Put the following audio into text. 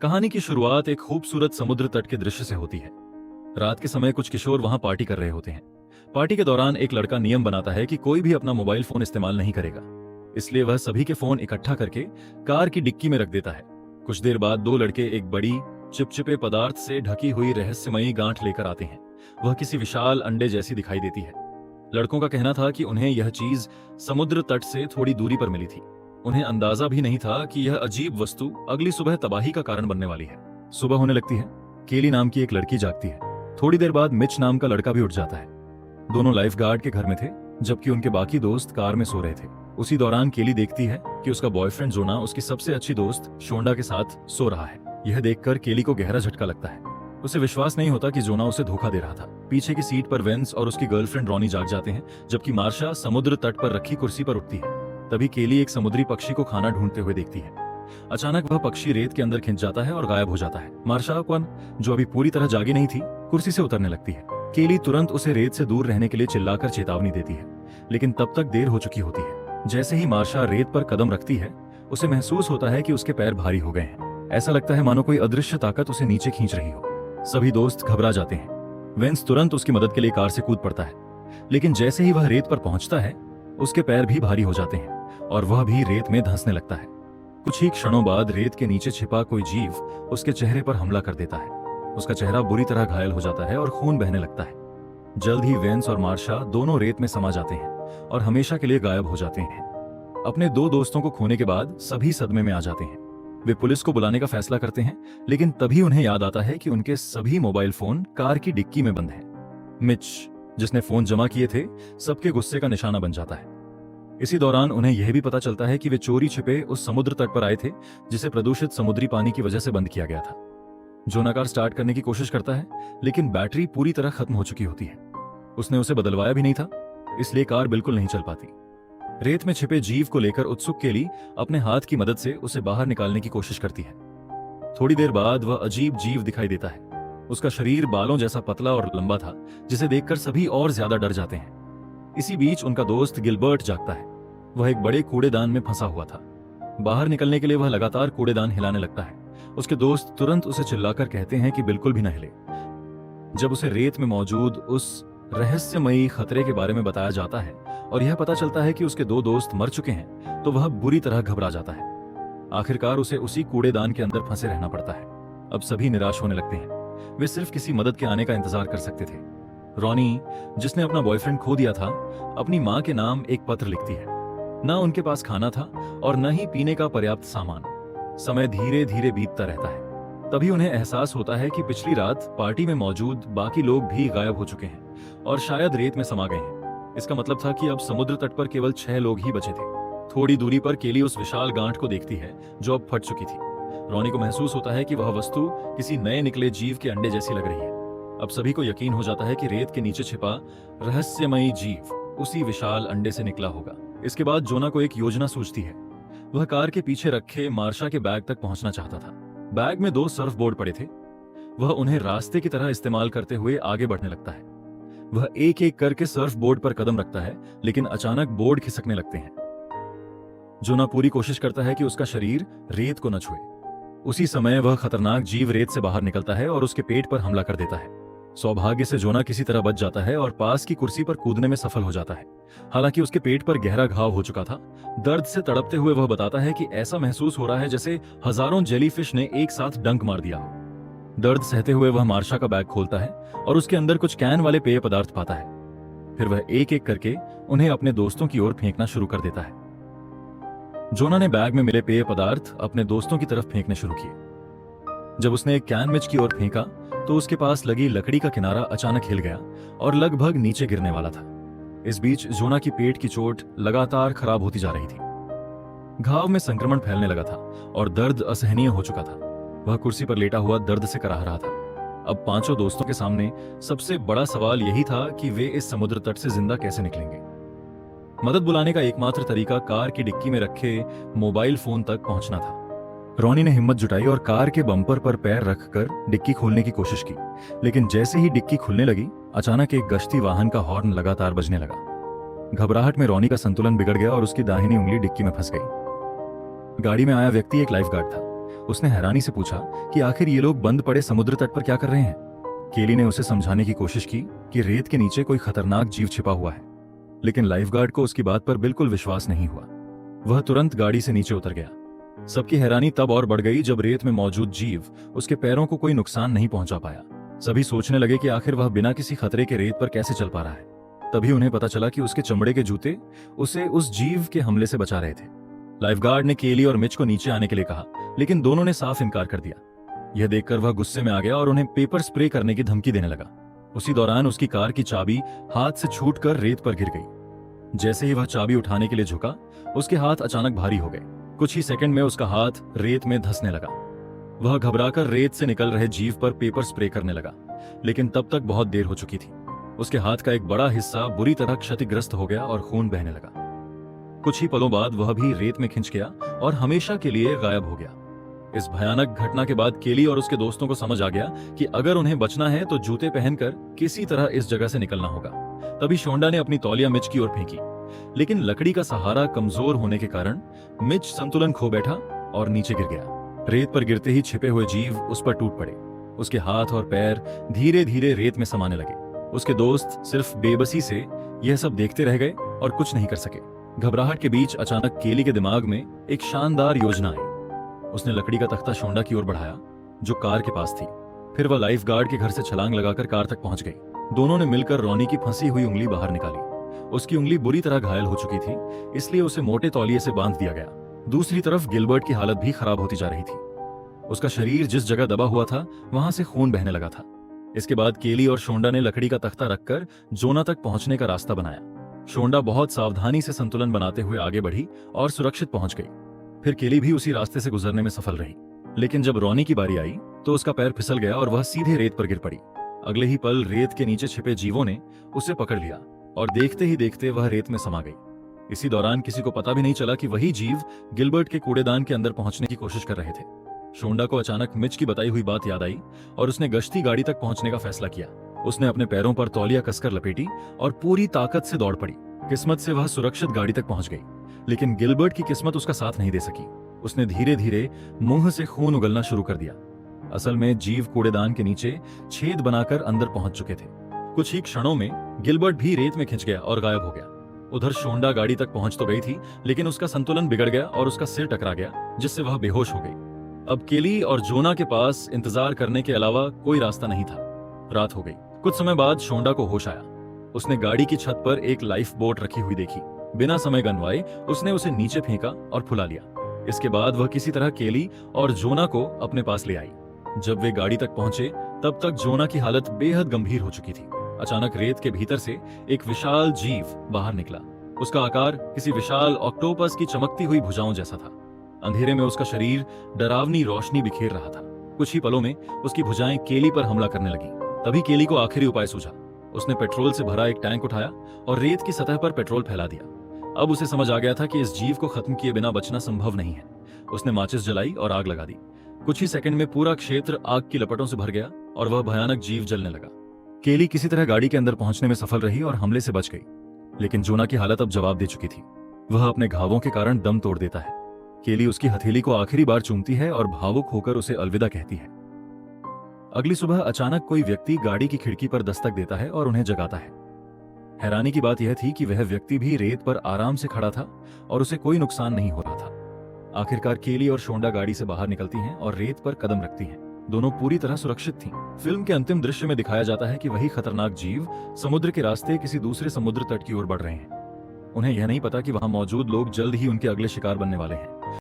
कहानी की शुरुआत एक खूबसूरत समुद्र तट के दृश्य से होती है। रात के समय कुछ किशोर वहां पार्टी कर रहे होते हैं। पार्टी के दौरान एक लड़का नियम बनाता है कि कोई भी अपना मोबाइल फोन इस्तेमाल नहीं करेगा, इसलिए वह सभी के फोन इकट्ठा करके कार की डिक्की में रख देता है। कुछ देर बाद दो लड़के एक बड़ी चिपचिपे पदार्थ से ढकी हुई रहस्यमयी गांठ लेकर आते हैं। वह किसी विशाल अंडे जैसी दिखाई देती है। लड़कों का कहना था कि उन्हें यह चीज समुद्र तट से थोड़ी दूरी पर मिली थी। उन्हें अंदाजा भी नहीं था कि यह अजीब वस्तु अगली सुबह तबाही का कारण बनने वाली है। सुबह होने लगती है। केली नाम की एक लड़की जागती है। थोड़ी देर बाद मिच नाम का लड़का भी उठ जाता है। दोनों लाइफ गार्ड के घर में थे, जबकि उनके बाकी दोस्त कार में सो रहे थे। उसी दौरान केली देखती है कि उसका बॉयफ्रेंड जोना उसकी सबसे अच्छी दोस्त शोंडा के साथ सो रहा है। यह देखकर केली को गहरा झटका लगता है। उसे विश्वास नहीं होता कि जोना उसे धोखा दे रहा था। पीछे की सीट पर वेंस और उसकी गर्लफ्रेंड रॉनी जाग जाते हैं, जबकि मार्शा समुद्र तट पर रखी कुर्सी पर उठती है। तभी केली एक समुद्री पक्षी को खाना ढूंढते हुए देखती है। अचानक वह पक्षी रेत के अंदर खिंच जाता है और गायब हो जाता है। मार्शा जो अभी पूरी तरह जागी नहीं थी, कुर्सी से उतरने लगती है। केली तुरंत उसे रेत से दूर रहने के लिए चिल्लाकर चेतावनी देती है, लेकिन तब तक देर हो चुकी होती है। जैसे ही मार्शा रेत पर कदम रखती है, उसे महसूस होता है कि उसके पैर भारी हो गए हैं। ऐसा लगता है मानो कोई अदृश्य ताकत उसे नीचे खींच रही हो। सभी दोस्त घबरा जाते हैं। वेंस तुरंत उसकी मदद के लिए कार से कूद पड़ता है, लेकिन जैसे ही वह रेत पर पहुंचता है, उसके पैर भी भारी हो जाते हैं और वह भी रेत में धंसने लगता है। कुछ ही क्षणों बाद रेत के नीचे छिपा कोई जीव उसके चेहरे पर हमला कर देता है। उसका चेहरा बुरी तरह घायल हो जाता है और खून बहने लगता है। जल्द ही वेंस और मार्शा दोनों रेत में समा जाते हैं और हमेशा के लिए गायब हो जाते हैं। अपने दो दोस्तों को खोने के बाद सभी सदमे में आ जाते हैं। वे पुलिस को बुलाने का फैसला करते हैं, लेकिन तभी उन्हें याद आता है कि उनके सभी मोबाइल फोन कार की डिक्की में बंद हैं। मिच, जिसने फोन जमा किए थे, सबके गुस्से का निशाना बन जाता है। इसी दौरान उन्हें यह भी पता चलता है कि वे चोरी छिपे उस समुद्र तट पर आए थे, जिसे प्रदूषित समुद्री पानी की वजह से बंद किया गया था। जोना कार स्टार्ट करने की कोशिश करता है, लेकिन बैटरी पूरी तरह खत्म हो चुकी होती है। उसने उसे बदलवाया भी नहीं था, इसलिए कार बिल्कुल नहीं चल पाती। रेत में छिपे जीव को लेकर उत्सुक केली अपने हाथ की मदद से उसे बाहर निकालने की कोशिश करती है। थोड़ी देर बाद वह अजीब जीव दिखाई देता है। उसका शरीर बालों जैसा पतला और लंबा था, जिसे देखकर सभी और ज्यादा डर जाते हैं। इसी बीच उनका दोस्त गिलबर्ट जागता है। वह एक बड़े कूड़ेदान में फंसा हुआ था। बाहर निकलने के लिए वह लगातार कूड़ेदान हिलाने लगता है। उसके दोस्त तुरंत उसे चिल्लाकर कहते हैं कि बिल्कुल भी न हिले। जब उसे रेत में मौजूद उस रहस्यमयी खतरे के बारे में बताया जाता है और यह पता चलता है कि उसके दो दोस्त मर चुके हैं, तो वह बुरी तरह घबरा जाता है। आखिरकार उसे उसी कूड़ेदान के अंदर फंसे रहना पड़ता है। अब सभी निराश होने लगते हैं। वे सिर्फ किसी मदद के आने का इंतजार कर सकते थे। रॉनी, जिसने अपना बॉयफ्रेंड खो दिया था, अपनी मां के नाम एक पत्र लिखती है। न उनके पास खाना था और न ही पीने का पर्याप्त सामान। समय धीरे धीरे बीतता रहता है। तभी उन्हें एहसास होता है कि पिछली रात पार्टी में मौजूद बाकी लोग भी गायब हो चुके हैं और शायद रेत में समा गए हैं। इसका मतलब था कि अब समुद्र तट पर केवल 6 लोग ही बचे थे। थोड़ी दूरी पर केली उस विशाल गांठ को देखती है जो अब फट चुकी थी। रॉनी को महसूस होता है कि वह वस्तु किसी नए निकले जीव के अंडे जैसी लग रही है। अब सभी को यकीन हो जाता है कि रेत के नीचे छिपा रहस्यमयी जीव उसी विशाल अंडे से निकला होगा। इसके बाद जोना को एक योजना सूझती है। वह कार के पीछे रखे मार्शा के बैग तक पहुंचना चाहता था। बैग में 2 सर्फ बोर्ड पड़े थे। वह उन्हें रास्ते की तरह इस्तेमाल करते हुए आगे बढ़ने लगता है। वह एक एक करके सर्फ बोर्ड पर कदम रखता है, लेकिन अचानक बोर्ड खिसकने लगते हैं। जोना पूरी कोशिश करता है कि उसका शरीर रेत को न छुए। उसी समय वह खतरनाक जीव रेत से बाहर निकलता है और उसके पेट पर हमला कर देता है। सौभाग्य से जोना किसी तरह बच जाता है और पास की कुर्सी पर कूदने में सफल हो जाता है। हालांकि उसके पेट पर गहरा घाव हो चुका था। दर्द से तड़पते हुए वह बताता है कि ऐसा महसूस हो रहा है जैसे हजारों जेलीफिश ने एक साथ डंक मार दिया हो। दर्द सहते हुए वह मार्शा का बैग खोलता है और उसके अंदर कुछ कैन वाले पेय पदार्थ पाता है। फिर वह एक एक करके उन्हें अपने दोस्तों की ओर फेंकना शुरू कर देता है। जोना ने बैग में मिले पेय पदार्थ अपने दोस्तों की तरफ फेंकने शुरू किए। जब उसने एक कैन मिच की ओर फेंका, तो उसके पास लगी लकड़ी का किनारा अचानक हिल गया और लगभग नीचे गिरने वाला था। इस बीच जोना की पेट की चोट लगातार खराब होती जा रही थी। घाव में संक्रमण फैलने लगा था और दर्द असहनीय हो चुका था। वह कुर्सी पर लेटा हुआ दर्द से कराह रहा था। अब 5 दोस्तों के सामने सबसे बड़ा सवाल यही था कि वे इस समुद्र तट से जिंदा कैसे निकलेंगे। मदद बुलाने का एकमात्र तरीका कार की डिक्की में रखे मोबाइल फोन तक पहुंचना था। रॉनी ने हिम्मत जुटाई और कार के बम्पर पर पैर रखकर डिक्की खोलने की कोशिश की, लेकिन जैसे ही डिक्की खुलने लगी, अचानक एक गश्ती वाहन का हॉर्न लगातार बजने लगा। घबराहट में रॉनी का संतुलन बिगड़ गया और उसकी दाहिनी उंगली डिक्की में फंस गई। गाड़ी में आया व्यक्ति एक लाइफगार्ड था। उसने हैरानी से पूछा कि आखिर ये लोग बंद पड़े समुद्र तट पर क्या कर रहे हैं। केली ने उसे समझाने की कोशिश की कि रेत के नीचे कोई खतरनाक जीव छिपा हुआ है, लेकिन लाइफगार्ड को उसकी बात पर बिल्कुल विश्वास नहीं हुआ। वह तुरंत गाड़ी से नीचे उतर गया। सबकी हैरानी तब और बढ़ गई जब रेत में मौजूद जीव उसके पैरों को कोई नुकसान नहीं पहुंचा पाया। सभी सोचने लगे कि आखिर वह बिना किसी खतरे के रेत पर कैसे चल पा रहा है। तभी उन्हें पता चला कि उसके चमड़े के जूते उसे उस जीव के हमले से बचा रहे थे। लाइफगार्ड ने केली और मिच को नीचे आने के लिए कहा, लेकिन दोनों ने साफ इनकार कर दिया। यह देखकर वह गुस्से में आ गया और उन्हें पेपर स्प्रे करने की धमकी देने लगा। उसी दौरान उसकी कार की चाबी हाथ से छूटकर रेत पर गिर गई। जैसे ही वह चाबी उठाने के लिए झुका, उसके हाथ अचानक भारी हो गए। कुछ ही सेकंड में उसका हाथ रेत में धंसने लगा। वह घबराकर रेत से निकल रहे जीव पर पेपर स्प्रे करने लगा, लेकिन तब तक बहुत देर हो चुकी थी। उसके हाथ का एक बड़ा हिस्सा बुरी तरह क्षतिग्रस्त हो गया और खून बहने लगा। कुछ ही पलों बाद वह भी रेत में खिंच गया और हमेशा के लिए गायब हो गया। इस भयानक घटना के बाद केली और उसके दोस्तों को समझ आ गया कि अगर उन्हें बचना है तो जूते पहनकर किसी तरह इस जगह से निकलना होगा। तभी शोंडा ने अपनी तौलिया मिच की ओर फेंकी, लेकिन लकड़ी का सहारा कमजोर होने के कारण मिच संतुलन खो बैठा और नीचे गिर गया। रेत पर गिरते ही छिपे हुए जीव उस पर टूट पड़े। उसके हाथ और पैर धीरे धीरे रेत में समाने लगे। उसके दोस्त सिर्फ बेबसी से यह सब देखते रह गए और कुछ नहीं कर सके। घबराहट के बीच अचानक केली के दिमाग में एक शानदार योजना आई। उसने लकड़ी का तख्ता शोंडा की ओर बढ़ाया, जो कार के पास थी। फिर वह लाइफगार्ड के घर से छलांग लगाकर कार तक पहुंच गई। दोनों ने मिलकर रॉनी की फंसी हुई उंगली बाहर निकाली। उसकी उंगली बुरी तरह घायल हो चुकी थी, इसलिए उसे मोटे तौलिए से बांध दिया गया। दूसरी तरफ गिलबर्ट की हालत भी खराब होती जा रही थी। उसका शरीर जिस जगह दबा हुआ था वहां से खून बहने लगा था। इसके बाद केली और शोंडा ने लकड़ी का तख्ता रखकर जोना तक पहुंचने का रास्ता बनाया। शोंडा बहुत सावधानी से संतुलन बनाते हुए आगे बढ़ी और सुरक्षित पहुंच गई। फिर केली भी उसी रास्ते से गुजरने में सफल रही, लेकिन जब रॉनी की बारी आई तो उसका पैर फिसल गया और वह सीधे रेत पर गिर पड़ी। अगले ही पल रेत के नीचे छिपे जीवों ने उसे पकड़ लिया और देखते ही देखते वह रेत में समा गई। इसी दौरान किसी को पता भी नहीं चला कि वही जीव गिलबर्ट के कूड़ेदान के अंदर पहुंचने की कोशिश कर रहे थे। शोंडा को अचानक मिच की बताई हुई बात याद आई और उसने गश्ती गाड़ी तक पहुंचने का फैसला किया। उसने अपने पैरों पर तौलिया कसकर लपेटी और पूरी ताकत से दौड़ पड़ी। किस्मत से वह सुरक्षित गाड़ी तक पहुंच गई, लेकिन गिलबर्ट की किस्मत उसका साथ नहीं दे सकी। उसने धीरे धीरे मुंह से खून उगलना शुरू कर दिया। असल में जीव कूड़ेदान के नीचे छेद बनाकर अंदर पहुंच चुके थे। कुछ ही क्षणों में गिलबर्ट भी रेत में खिंच गया और गायब हो गया। उधर शोंडा गाड़ी तक पहुंच तो गई थी, लेकिन उसका संतुलन बिगड़ गया और उसका सिर टकरा गया, जिससे वह बेहोश हो गई। अब केली और जोना के पास इंतजार करने के अलावा कोई रास्ता नहीं था। रात हो गई। कुछ समय बाद शोंडा को होश आया। उसने गाड़ी की छत पर एक लाइफ बोट रखी हुई देखी। बिना समय गंवाए उसने उसे नीचे फेंका और फुला लिया। इसके बाद वह किसी तरह केली और जोना को अपने पास ले आई। जब वे गाड़ी तक पहुंचे तब तक जोना की हालत बेहद गंभीर हो चुकी थी। अचानक रेत के भीतर से एक विशाल जीव बाहर निकला। उसका आकार किसी विशाल ऑक्टोपस की चमकती हुई भुजाओं जैसा था। अंधेरे में उसका शरीर डरावनी रोशनी बिखेर रहा था। कुछ ही पलों में उसकी भुजाएं केली पर हमला करने लगी। तभी केली को आखिरी उपाय सूझा। उसने पेट्रोल से भरा एक टैंक उठाया और रेत की सतह पर पेट्रोल फैला दिया। अब उसे समझ आ गया था कि इस जीव को खत्म किए बिना बचना संभव नहीं है। उसने माचिस जलाई और आग लगा दी। कुछ ही सेकंड में पूरा क्षेत्र आग की लपटों से भर गया और वह भयानक जीव जलने लगा। केली किसी तरह गाड़ी के अंदर पहुंचने में सफल रही और हमले से बच गई, लेकिन जोना की हालत अब जवाब दे चुकी थी। वह अपने घावों के कारण दम तोड़ देता है। केली उसकी हथेली को आखिरी बार चूमती है और भावुक होकर उसे अलविदा कहती है। अगली सुबह अचानक कोई व्यक्ति गाड़ी की खिड़की पर दस्तक देता है और उन्हें जगाता है। हैरानी की बात यह थी कि वह व्यक्ति भी रेत पर आराम से खड़ा था और उसे कोई नुकसान नहीं हो रहा था। आखिरकार केली और शोंडा गाड़ी से बाहर निकलती हैं और रेत पर कदम रखती हैं। दोनों पूरी तरह सुरक्षित थीं। फिल्म के अंतिम दृश्य में दिखाया जाता है कि वही खतरनाक जीव समुद्र के रास्ते किसी दूसरे समुद्र तट की ओर बढ़ रहे हैं। उन्हें यह नहीं पता कि वहां मौजूद लोग जल्द ही उनके अगले शिकार बनने वाले हैं।